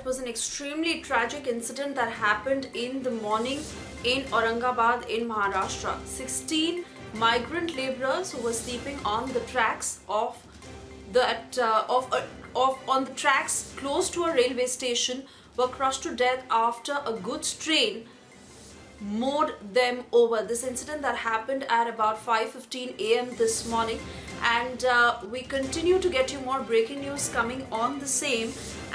was an extremely tragic incident that happened in the morning in Aurangabad in Maharashtra. 16 migrant laborers who were sleeping on the tracks on the tracks close to a railway station were crushed to death after a goods train mowed them over. This incident that happened at about 5:15 a.m. this morning, and we continue to get you more breaking news coming on the same,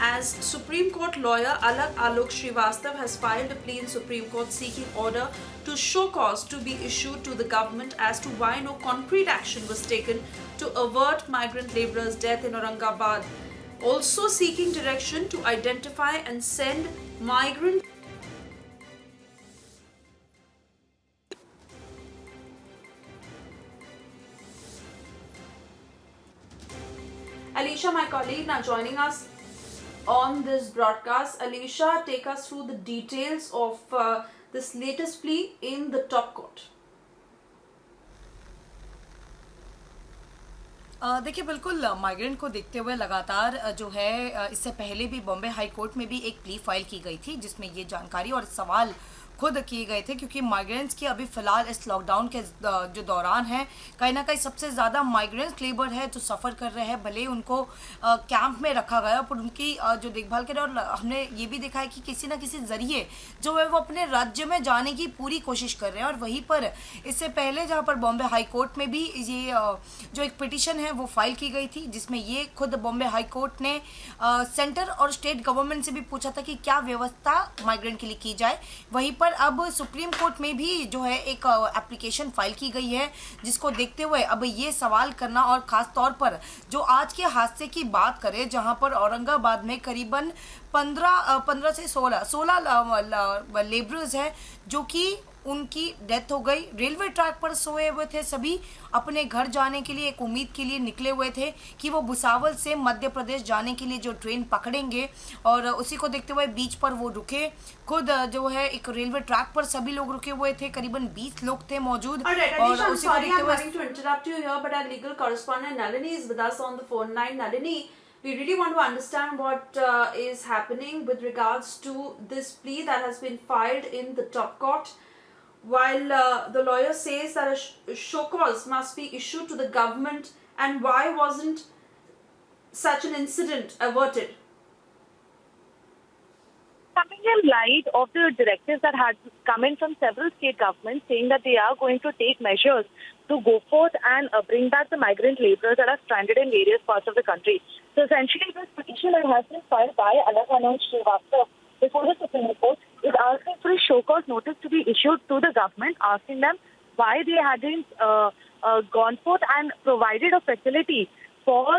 as Supreme Court lawyer Alok Srivastava has filed a plea in Supreme Court seeking order to show cause to be issued to the government as to why no concrete action was taken to avert migrant laborers' death in Aurangabad. Also seeking direction to identify and send migrant Alicia, my colleague, now joining us on this broadcast. Alicia, take us through the details of this latest plea in the top court. देखिए, बिल्कुल migrant को देखते हुए लगातार जो है इससे पहले भी बॉम्बे हाई कोर्ट में भी एक प्ली फाइल की गई थी, जिसमें ये जानकारी और सवाल खुद किए गए थे, क्योंकि माइग्रेंट्स की अभी फ़िलहाल इस लॉकडाउन के जो दौरान है कहीं ना कहीं सबसे ज़्यादा माइग्रेंट्स लेबर है जो सफ़र कर रहे हैं। भले ही उनको कैंप में रखा गया पर उनकी जो देखभाल करें, और हमने ये भी देखा है कि किसी न किसी ज़रिए जो है वो अपने राज्य में जाने की पूरी कोशिश कर रहे हैं। और वहीं पर इससे पहले जहाँ पर बॉम्बे हाई कोर्ट में भी ये जो एक पिटिशन है वो फाइल की गई थी, जिसमें ये खुद बॉम्बे हाई कोर्ट ने सेंटर और स्टेट गवर्नमेंट से भी पूछा था कि क्या व्यवस्था माइग्रेंट के लिए की जाए। वहीं पर अब सुप्रीम कोर्ट में भी जो है एक एप्लीकेशन फाइल की गई है, जिसको देखते हुए अब ये सवाल करना, और ख़ास तौर पर जो आज के हादसे की बात करें जहां पर औरंगाबाद में करीबन 15 से 16 लेबरर्स हैं जो कि उनकी डेथ हो गई। रेलवे ट्रैक पर सोए हुए थे, सभी अपने घर जाने के लिए एक उम्मीद के लिए निकले हुए थे कि वो भुसावल से मध्य प्रदेश जाने के लिए जो ट्रेन पकड़ेंगे, और उसी को देखते हुए बीच पर वो रुके। खुद जो है एक रेलवे ट्रैक पर सभी लोग रुके हुए थे, करीबन 20 लोग थे मौजूद। और उसी को देखते हुए we really want to understand what is happening with regards to this plea that has been filed in the top court. While the lawyer says that a show cause must be issued to the government, and why wasn't such an incident averted? Coming in light of the directives that had come in from several state governments saying that they are going to take measures to go forth and bring back the migrant laborers that are stranded in various parts of the country. So essentially, this petition that has been filed by Alok Srivastava before the Supreme Court is asking for a show cause notice to be issued to the government, asking them why they hadn't gone forth and provided a facility for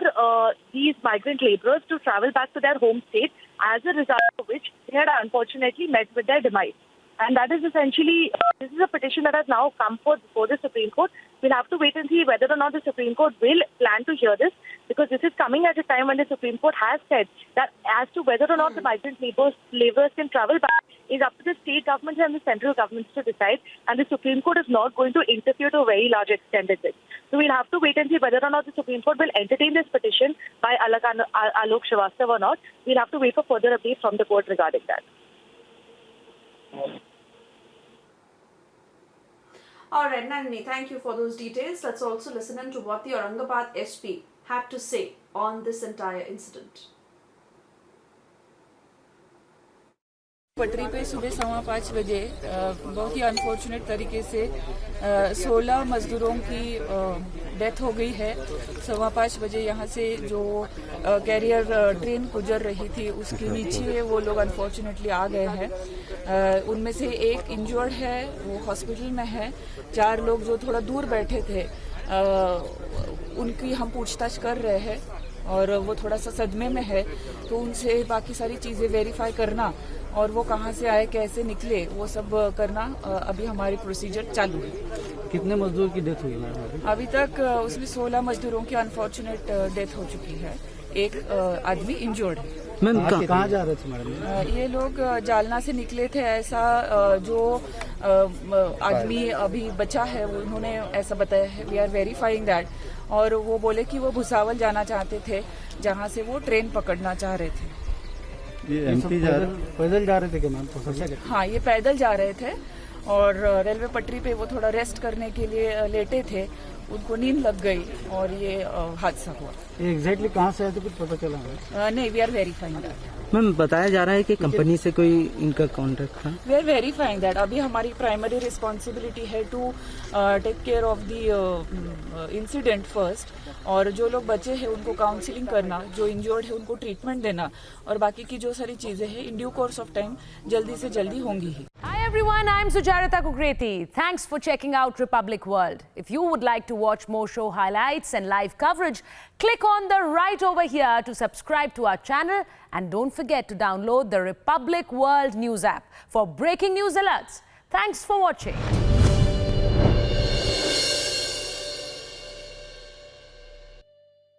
these migrant laborers to travel back to their home state, as a result of which they had unfortunately met with their demise. And that is essentially, this is a petition that has now come forth before the Supreme Court. We'll have to wait and see whether or not the Supreme Court will plan to hear this, because this is coming at a time when the Supreme Court has said that as to whether or not the migrant laborers can travel back is up to the state governments and the central governments to decide, and the Supreme Court is not going to interfere to a very large extent in this. So we'll have to wait and see whether or not the Supreme Court will entertain this petition by Alok Srivastava or not. We'll have to wait for further updates from the court regarding that. Alright, Nandini, thank you for those details. Let's also listen in to what the Aurangabad SP had to say on this entire incident. पटरी पे सुबह 5:15 बजे बहुत ही unfortunate तरीके से 16 मजदूरों की death हो गई है। 5:15 बजे यहाँ से जो कैरियर ट्रेन गुजर रही थी उसके नीचे वो लोग अनफॉर्चुनेटली आ गए हैं। उनमें से एक इंजर्ड है, वो हॉस्पिटल में है। 4 लोग जो थोड़ा दूर बैठे थे उनकी हम पूछताछ कर रहे हैं, और वो थोड़ा सा सदमे में है, तो उनसे बाकी सारी चीज़ें वेरीफाई करना और वो कहाँ से आए, कैसे निकले, वो सब करना अभी हमारी प्रोसीजर चालू है। कितने मजदूर की डेथ हुई है? अभी तक उसमें 16 मजदूरों की अनफॉर्चुनेट डेथ हो चुकी है। एक आदमी इंजर्ड है। मैम कहाँ जा रहे थे मैडम? ये लोग जालना से निकले थे, ऐसा जो आदमी अभी बचा है उन्होंने ऐसा बताया है। वी आर वेरीफाइंग दैट, और वो बोले कि वो भुसावल जाना चाहते थे, जहाँ से वो ट्रेन पकड़ना चाह रहे थे। ये एमपी पैदल जा रहे थे क्या मैम? हाँ, ये पैदल जा रहे थे और रेलवे पटरी पे वो थोड़ा रेस्ट करने के लिए लेटे थे, उनको नींद लग गई और ये हादसा हुआ। एग्जैक्टली कहाँ से आए थे कुछ पता चला है? नहीं, we are verifying that. Ma'am बताया जा रहा है कि कंपनी से कोई इनका कॉन्ट्रैक्ट था। We are verifying that. अभी हमारी प्राइमरी रिस्पॉन्सिबिलिटी है to take care of the incident first, और जो लोग बचे हैं उनको काउंसलिंग करना, जो इंजर्ड है उनको ट्रीटमेंट देना, और बाकी की जो सारी चीजें हैं in due course of time जल्दी से जल्दी होंगी ही। Hi everyone, I'm Sujarita Kukreti. Thanks for checking out Republic World. If you would like to watch more show highlights and live coverage, click on the right over here to subscribe to our channel, and don't forget to download the Republic World News app for breaking news alerts. Thanks for watching.